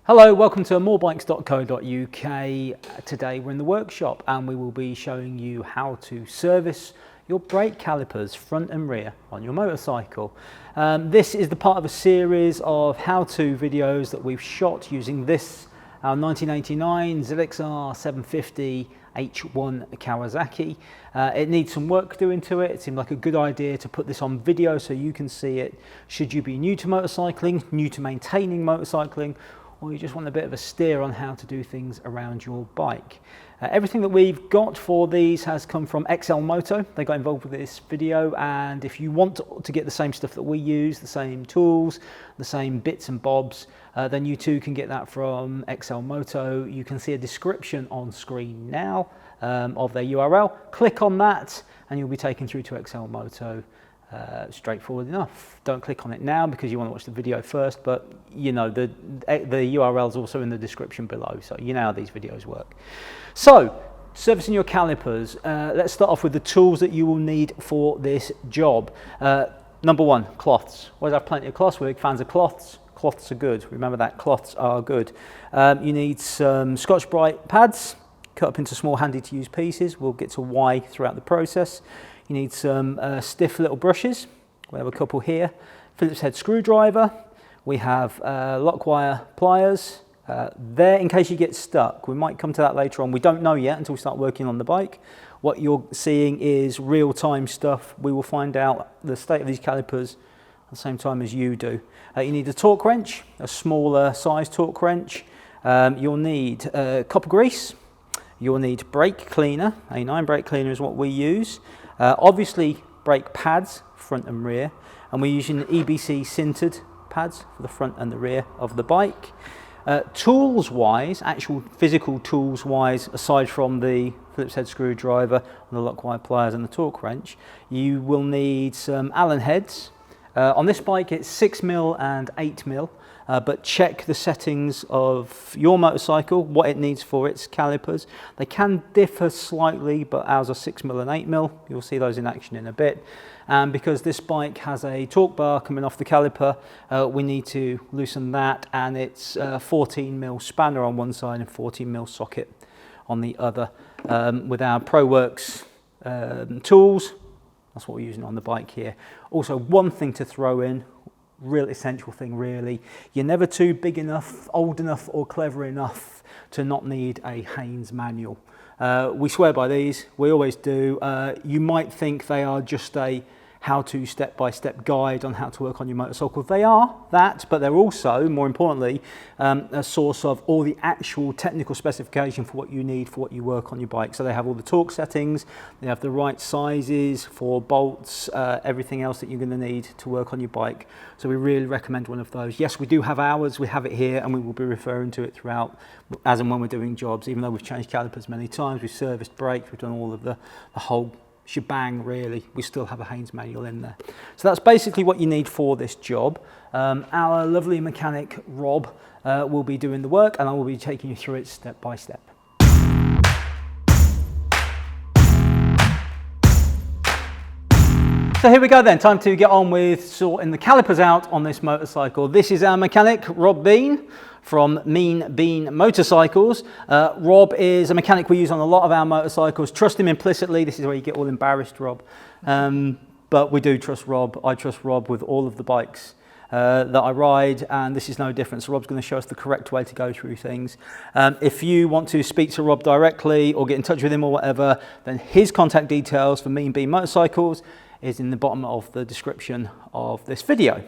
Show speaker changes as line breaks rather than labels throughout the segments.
Hello, welcome to MoreBikes.co.uk. Today we're in the workshop and we will be showing you how to service your brake calipers front and rear on your motorcycle. This is the part of a series of how-to videos that we've shot using this, our 1989 ZXR 750 H1 Kawasaki. It needs some work doing to it. It seemed like a good idea to put this on video so you can see it should you be new to motorcycling, new to maintaining motorcycling, or you just want a bit of a steer on how to do things around your bike. Everything that we've got for these has come from XL Moto. They got involved with this video, and if you want to get the same stuff that we use, the same tools, the same bits and bobs, then you too can get that from XL Moto. You can see a description on screen now of their URL. Click on that and you'll be taken through to XL Moto. Straightforward enough. Don't click on it now because you want to watch the video first, but you know the URL is also in the description below, so you know how these videos work. So, servicing your calipers, let's start off with the tools that you will need for this job. Number one, cloths. Always have plenty of cloths. We're big fans of cloths. Cloths are good. Remember that, cloths are good. You need some Scotch-Brite pads, cut up into small handy to use pieces. We'll get to why throughout the process. You need some stiff little brushes. We have a couple here. Phillips head screwdriver. We have lock wire pliers. There in case you get stuck. We might come to that later on. We don't know yet until we start working on the bike. What you're seeing is real-time stuff. We will find out the state of these calipers at the same time as you do. You need a torque wrench, a smaller size torque wrench. You'll need copper grease. You'll need brake cleaner. A9 brake cleaner is what we use. Obviously brake pads, front and rear, and we're using EBC sintered pads for the front and the rear of the bike. Tools wise, actual physical tools wise, aside from the Phillips head screwdriver and the lock wire pliers and the torque wrench, you will need some Allen heads. On this bike it's 6mm and 8mm. But check the settings of your motorcycle, what it needs for its calipers. They can differ slightly, but ours are 6mm and 8mm. You'll see those in action in a bit. And because this bike has a torque bar coming off the caliper, we need to loosen that, and it's 14mm spanner on one side and 14mm socket on the other. With our ProWorks tools, that's what we're using on the bike here. Also, one thing to throw in, real essential thing really, you're never too big enough, old enough or clever enough to not need a Haynes manual. We swear by these, we always do. You might think they are just a how-to step-by-step guide on how to work on your motorcycle. They are that, but they're also, more importantly, a source of all the actual technical specification for what you need for what you work on your bike. So they have all the torque settings, they have the right sizes for bolts, everything else that you're going to need to work on your bike. So we really recommend one of those. Yes, we do have ours, we have it here, and we will be referring to it throughout as and when we're doing jobs. Even though we've changed calipers many times, we've serviced brakes, we've done all of the whole shebang really, we still have a Haynes manual in there. So that's basically what you need for this job. Our lovely mechanic Rob will be doing the work, and I will be taking you through it step by step. So here we go then, time to get on with sorting the calipers out on this motorcycle. This is our mechanic, Rob Bean, from Mean Bean Motorcycles. Rob is a mechanic we use on a lot of our motorcycles. Trust him implicitly. This is where you get all embarrassed, Rob. But we do trust Rob. I trust Rob with all of the bikes that I ride, and this is no different. So Rob's going to show us the correct way to go through things. If you want to speak to Rob directly or get in touch with him or whatever, then his contact details for Mean Bean Motorcycles is in the bottom of the description of this video.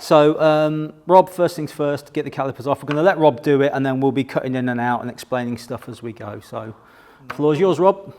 So Rob, first things first, get the calipers off. We're going to let Rob do it, and then we'll be cutting in and out and explaining stuff as we go. So the floor's yours, Rob.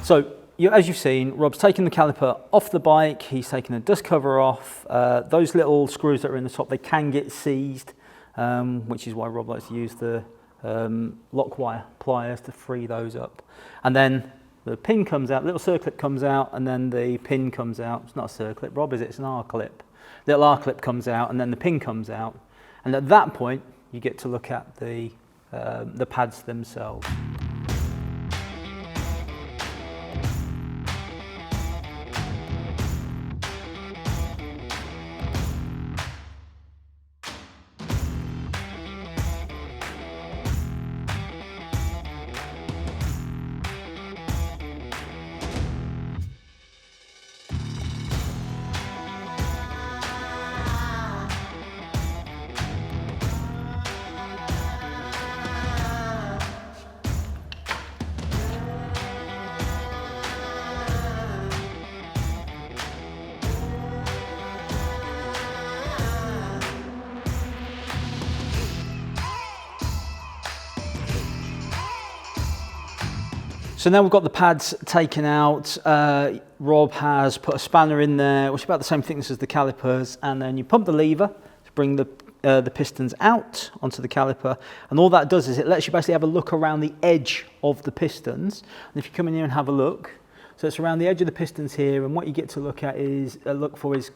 So as you've seen, Rob's taken the caliper off the bike, he's taken the dust cover off. Those little screws that are in the top, they can get seized, which is why Rob likes to use the lock wire pliers to free those up. And then the pin comes out, little circlip comes out, and then the pin comes out. It's not a circlip, Rob, is it? It's an R-clip. Little R-clip comes out, and then the pin comes out. And at that point, you get to look at the pads themselves. So now we've got the pads taken out. Rob has put a spanner in there, which is about the same thickness as the calipers, and then you pump the lever to bring the pistons out onto the caliper, and all that does is it lets you basically have a look around the edge of the pistons. And if you come in here and have a look, so it's around the edge of the pistons here, and what you get to look at is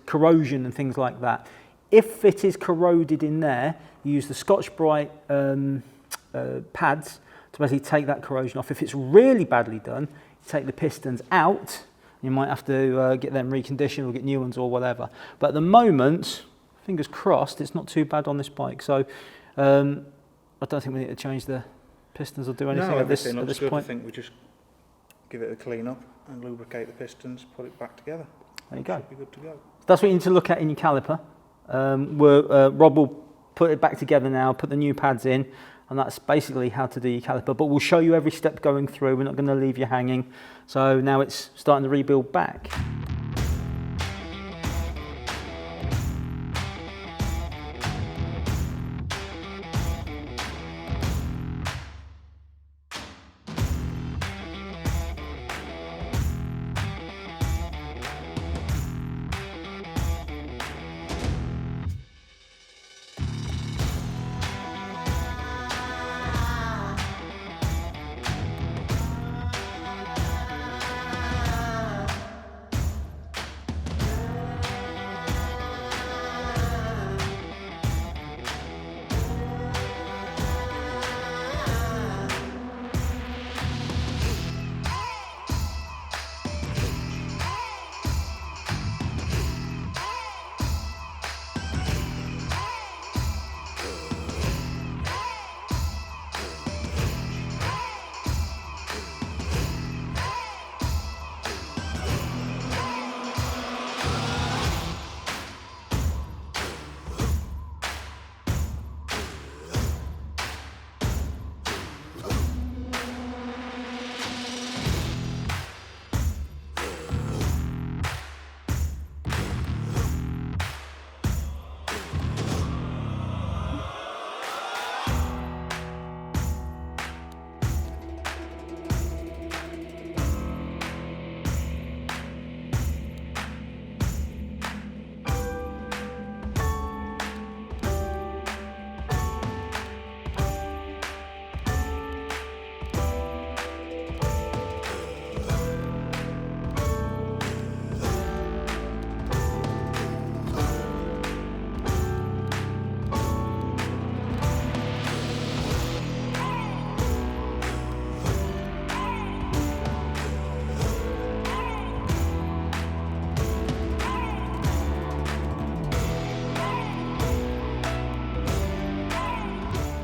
corrosion and things like that. If it is corroded in there, you use the Scotch-Brite pads to basically take that corrosion off. If it's really badly done, you take the pistons out. You might have to get them reconditioned or get new ones or whatever. But at the moment, fingers crossed, it's not too bad on this bike. So I don't think we need to change the pistons or do anything at this point.
I think we just give it a clean up and lubricate the pistons, put it back together.
There you go.
Should be good to go.
That's what you need to look at in your caliper. Rob will put it back together now, put the new pads in, and that's basically how to do your caliper. But we'll show you every step going through. We're not going to leave you hanging. So now it's starting to rebuild back.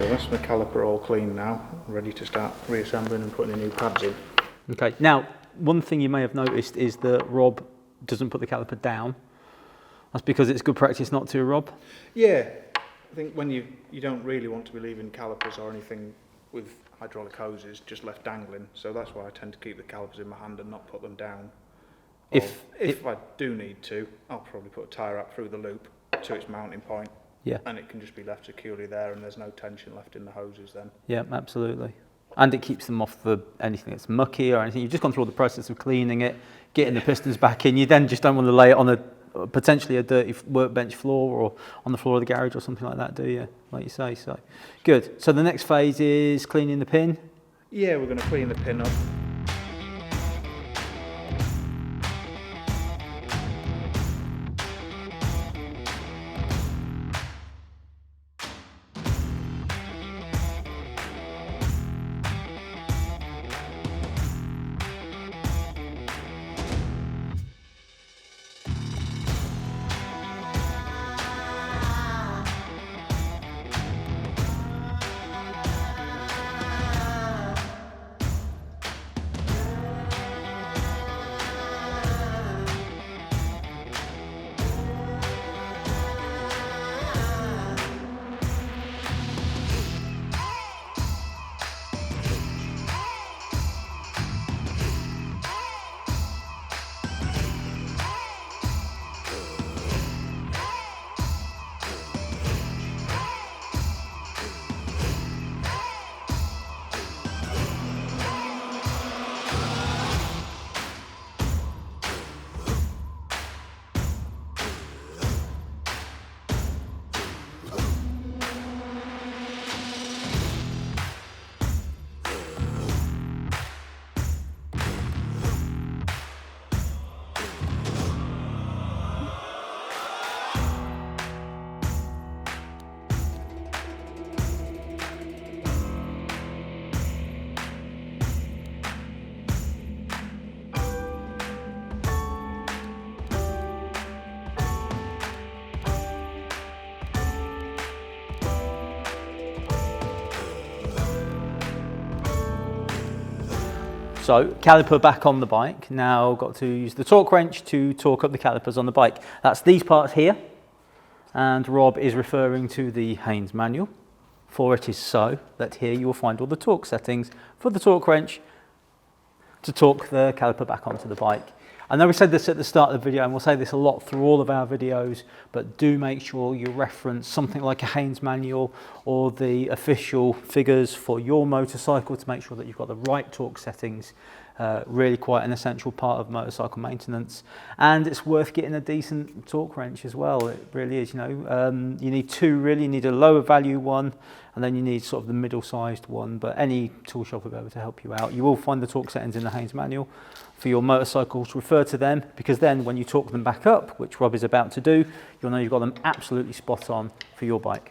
So that's the caliper all clean now, ready to start reassembling and putting the new pads in.
Okay, now one thing you may have noticed is that Rob doesn't put the caliper down. That's because it's good practice not to, Rob?
Yeah, I think when you don't really want to be leaving calipers or anything with hydraulic hoses just left dangling, so that's why I tend to keep the calipers in my hand and not put them down. If I do need to, I'll probably put a tie wrap through the loop to its mounting point.
Yeah.
And it can just be left securely there and there's no tension left in the hoses then.
Yeah, absolutely. And it keeps them off the anything that's mucky or anything. You've just gone through all the process of cleaning it, getting the pistons back in. You then just don't want to lay it on a potentially a dirty workbench floor or on the floor of the garage or something like that, do you? Like you say. So good. So the next phase is cleaning the pin.
Yeah, we're going to clean the pin up.
So caliper back on the bike. Now got to use the torque wrench to torque up the calipers on the bike. That's these parts here. And Rob is referring to the Haynes manual. For it is so that here you will find all the torque settings for the torque wrench to torque the caliper back onto the bike. I know we said this at the start of the video, and we'll say this a lot through all of our videos, but do make sure you reference something like a Haynes manual or the official figures for your motorcycle to make sure that you've got the right torque settings. Really quite an essential part of motorcycle maintenance, and it's worth getting a decent torque wrench as well. It really is. You know, you need two really. You need a lower value one, and then you need sort of the middle-sized one. But any tool shop will be able to help you out. You will find the torque settings in the Haynes manual for your motorcycles. Refer to them, because then when you torque them back up, which Rob is about to do, you'll know you've got them absolutely spot on for your bike.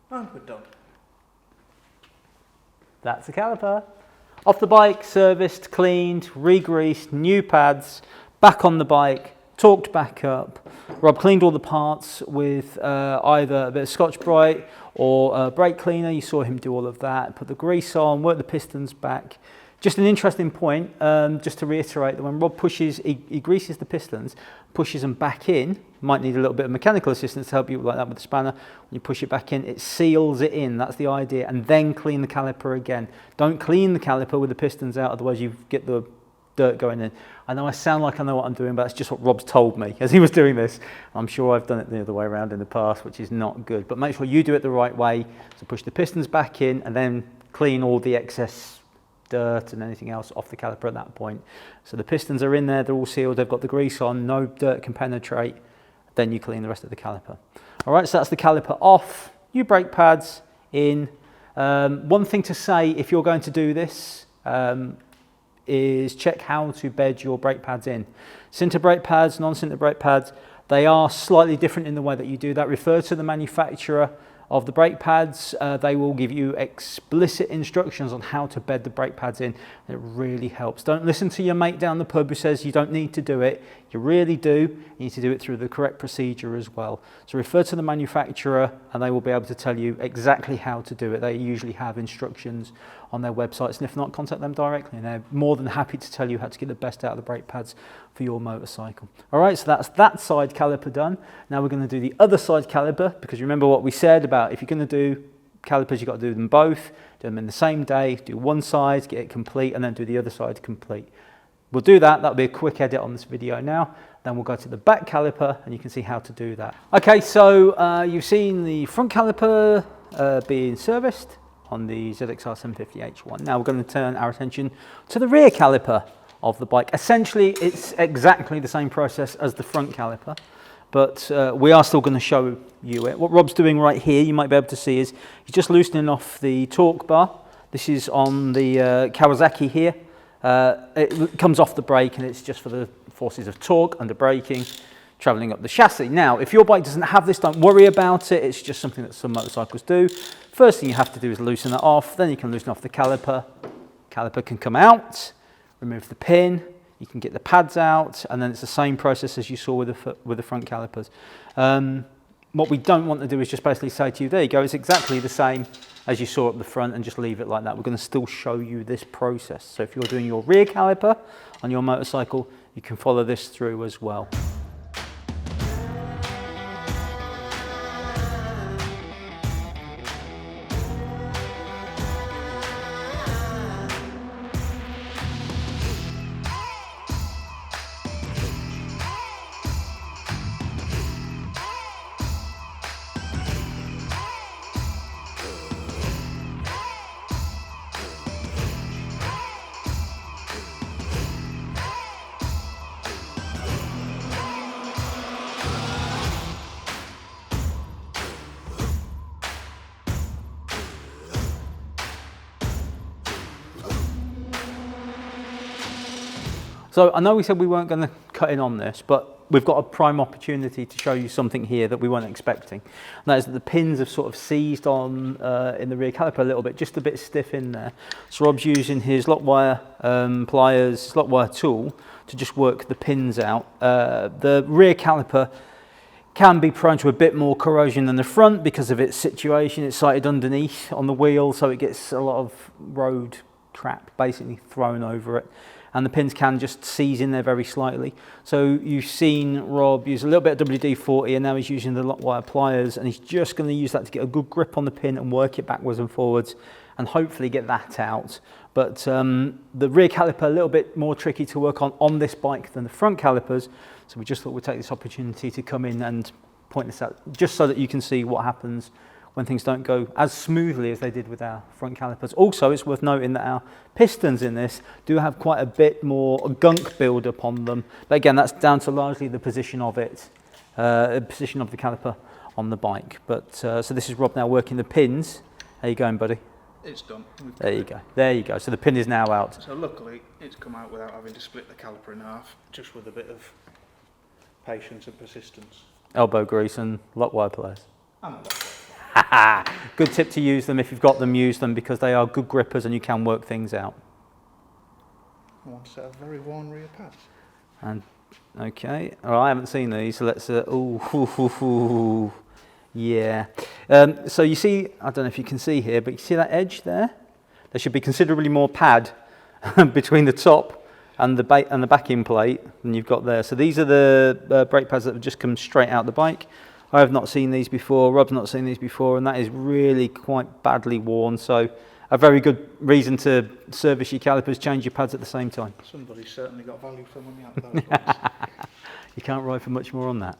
And we're done.
That's the caliper. Off the bike, serviced, cleaned, re-greased, new pads, back on the bike, torqued back up. Rob cleaned all the parts with either a bit of Scotch-Brite or brake cleaner. You saw him do all of that. Put the grease on, work the pistons back. Just an interesting point, just to reiterate that when Rob pushes, he greases the pistons, pushes them back in. Might need a little bit of mechanical assistance to help you like that with the spanner. When you push it back in, it seals it in. That's the idea. And then clean the caliper again. Don't clean the caliper with the pistons out, otherwise you get the dirt going in. I know I sound like I know what I'm doing, but that's just what Rob's told me as he was doing this. I'm sure I've done it the other way around in the past, which is not good. But make sure you do it the right way. So push the pistons back in and then clean all the excess dirt and anything else off the caliper at that point. So the pistons are in there, they're all sealed, they've got the grease on, no dirt can penetrate. Then you clean the rest of the caliper. All right, so that's the caliper off. New brake pads in. One thing to say if you're going to do this is check how to bed your brake pads in. Sinter brake pads, non-sinter brake pads, they are slightly different in the way that you do that. Refer to the manufacturer of the brake pads. They will give you explicit instructions on how to bed the brake pads in. It really helps. Don't listen to your mate down the pub who says you don't need to do it. You really do. You need to do it through the correct procedure as well. So refer to the manufacturer and they will be able to tell you exactly how to do it. They usually have instructions on their websites, and if not, contact them directly and they're more than happy to tell you how to get the best out of the brake pads for your motorcycle. All right, so that's that side caliper done. Now we're going to do the other side caliper, because remember what we said about if you're going to do calipers, you've got to do them both, do them in the same day, do one side, get it complete, and then do the other side complete. We'll do that. That'll be a quick edit on this video now. Then we'll go to the back caliper and you can see how to do that. Okay, so you've seen the front caliper being serviced on the ZXR 750H1. Now we're going to turn our attention to the rear caliper of the bike. Essentially, it's exactly the same process as the front caliper, but we are still going to show you it. What Rob's doing right here, you might be able to see, is he's just loosening off the torque bar. This is on the Kawasaki here. It comes off the brake and it's just for the forces of torque under braking traveling up the chassis. Now, if your bike doesn't have this, don't worry about it. It's just something that some motorcycles do. First thing you have to do is loosen it off. Then you can loosen off the caliper. Caliper can come out, remove the pin. You can get the pads out, and then it's the same process as you saw with the front calipers. What we don't want to do is just basically say to you, there you go, it's exactly the same as you saw at the front, and just leave it like that. We're going to still show you this process. So if you're doing your rear caliper on your motorcycle, you can follow this through as well. So I know we said we weren't going to cut in on this, but we've got a prime opportunity to show you something here that we weren't expecting. And that is that the pins have sort of seized on in the rear caliper a little bit, just a bit stiff in there. So Rob's using his lock wire pliers, his lock wire tool, to just work the pins out. The rear caliper can be prone to a bit more corrosion than the front because of its situation. It's sited underneath on the wheel, so it gets a lot of road crap basically thrown over it. And the pins can just seize in there very slightly. So you've seen Rob use a little bit of WD-40 and now he's using the lock wire pliers, and he's just going to use that to get a good grip on the pin and work it backwards and forwards and hopefully get that out. But the rear caliper a little bit more tricky to work on this bike than the front calipers. So we just thought we'd take this opportunity to come in and point this out just so that you can see what happens when things don't go as smoothly as they did with our front calipers. Also, it's worth noting that our pistons in this do have quite a bit more gunk build up on them. But again, that's down to largely the position of it, the position of the caliper on the bike. But so this is Rob now working the pins. How you going, buddy?
It's done.
There you go. There you go. So the pin is now out.
So luckily, it's come out without having to split the caliper in half, just with a bit of patience and persistence.
Elbow grease and lock wire pliers.
And a lock wire.
Good tip to use them. If you've got them, use them, because they are good grippers and you can work things out.
I want a set of very worn rear pads.
And okay, I haven't seen these, so let's yeah. So you see, I don't know if you can see here, but you see that edge there? There should be considerably more pad between the top and the backing plate than you've got there. So these are the brake pads that have just come straight out the bike. I have not seen these before, Rob's not seen these before, and that is really quite badly worn. So a very good reason to service your calipers, change your pads at the same time.
Somebody's certainly got value for money out of those ones.
You can't ride for much more on that.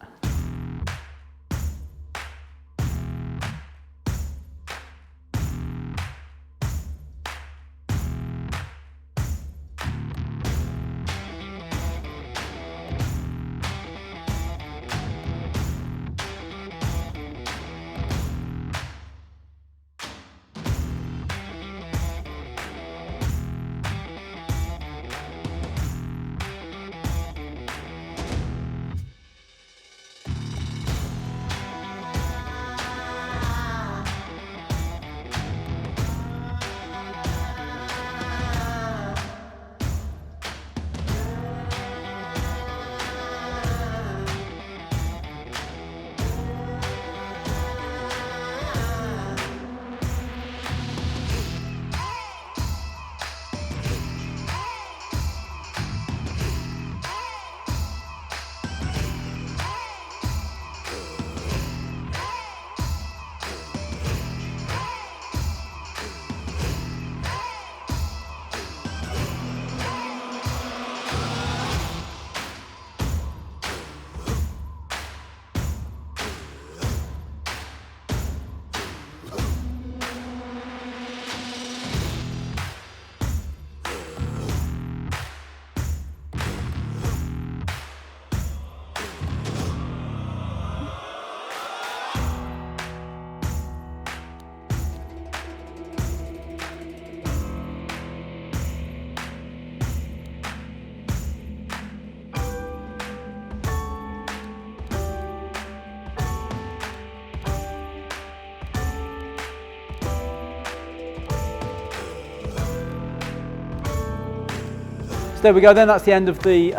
there we go then, that's the end of the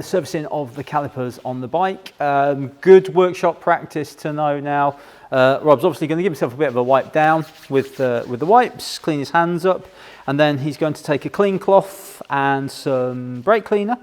servicing of the calipers on the bike. Good workshop practice to know now. Rob's obviously going to give himself a bit of a wipe down with the wipes, clean his hands up, and then he's going to take a clean cloth and some brake cleaner.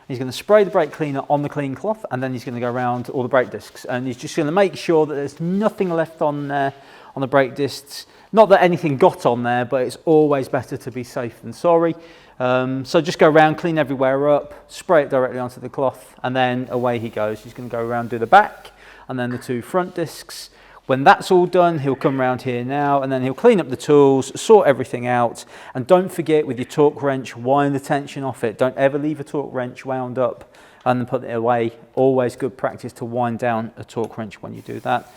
He's going to spray the brake cleaner on the clean cloth, and then he's going to go around all the brake discs, and he's just going to make sure that there's nothing left on there on the brake discs. Not that anything got on there, but it's always better to be safe than sorry. So just go around, clean everywhere up, spray it directly onto the cloth, and then away he goes. He's going to go around, do the back, and then the two front discs. When that's all done, he'll come around here now, and then he'll clean up the tools, sort everything out, and don't forget with your torque wrench, wind the tension off it. Don't ever leave a torque wrench wound up and then put it away. Always good practice to wind down a torque wrench when you do that.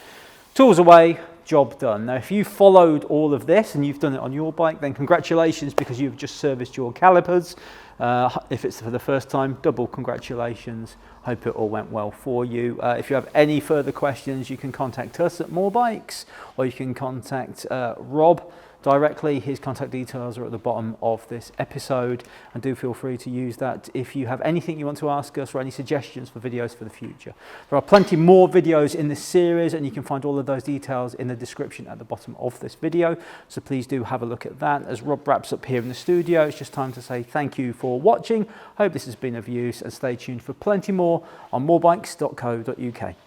Tools away, job done. Now, if you followed all of this and you've done it on your bike, then congratulations, because you've just serviced your calipers. If it's for the first time, double congratulations. Hope it all went well for you. If you have any further questions, you can contact us at MoreBikes, or you can contact Rob directly. His contact details are at the bottom of this episode, and do feel free to use that if you have anything you want to ask us or any suggestions for videos for the future. There are plenty more videos in this series, and you can find all of those details in the description at the bottom of this video, so please do have a look at that. As Rob wraps up here in the studio, it's just time to say thank you for watching. Hope this has been of use, and stay tuned for plenty more on MoreBikes.co.uk.